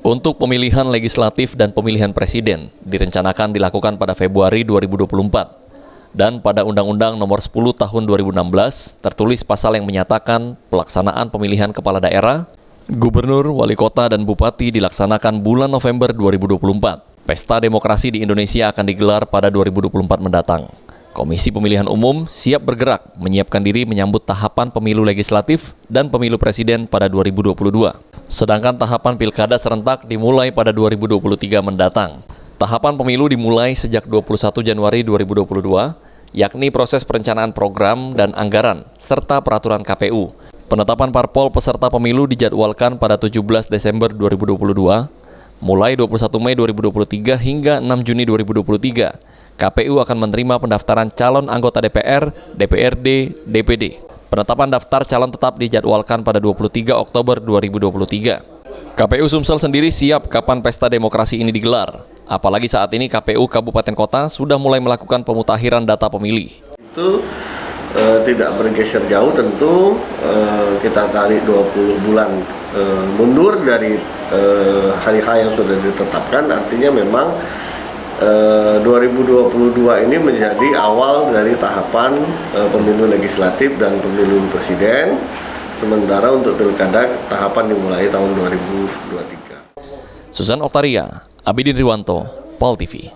Untuk pemilihan legislatif dan pemilihan presiden direncanakan dilakukan pada Februari 2024. Dan pada Undang-Undang Nomor 10 Tahun 2016 tertulis pasal yang menyatakan pelaksanaan pemilihan kepala daerah, gubernur, wali kota, dan bupati dilaksanakan bulan November 2024. Pesta demokrasi di Indonesia akan digelar pada 2024 mendatang. Komisi Pemilihan Umum siap bergerak menyiapkan diri menyambut tahapan pemilu legislatif dan pemilu presiden pada 2022. Sedangkan tahapan pilkada serentak dimulai pada 2023 mendatang. Tahapan pemilu dimulai sejak 21 Januari 2022, yakni proses perencanaan program dan anggaran, serta peraturan KPU. Penetapan parpol peserta pemilu dijadwalkan pada 17 Desember 2022, mulai 21 Mei 2023 hingga 6 Juni 2023. KPU akan menerima pendaftaran calon anggota DPR, DPRD, DPD. Penetapan daftar calon tetap dijadwalkan pada 23 Oktober 2023. KPU Sumsel sendiri siap kapan pesta demokrasi ini digelar. Apalagi saat ini KPU Kabupaten Kota sudah mulai melakukan pemutakhiran data pemilih. Itu tidak bergeser jauh tentu, kita tarik 20 bulan mundur dari hari-hari yang sudah ditetapkan, artinya memang 2022 ini menjadi awal dari tahapan pemilu legislatif dan pemilu presiden, sementara untuk pilkada tahapan dimulai tahun 2023. Susan Oktaria, Abidin Riwanto, POL TV.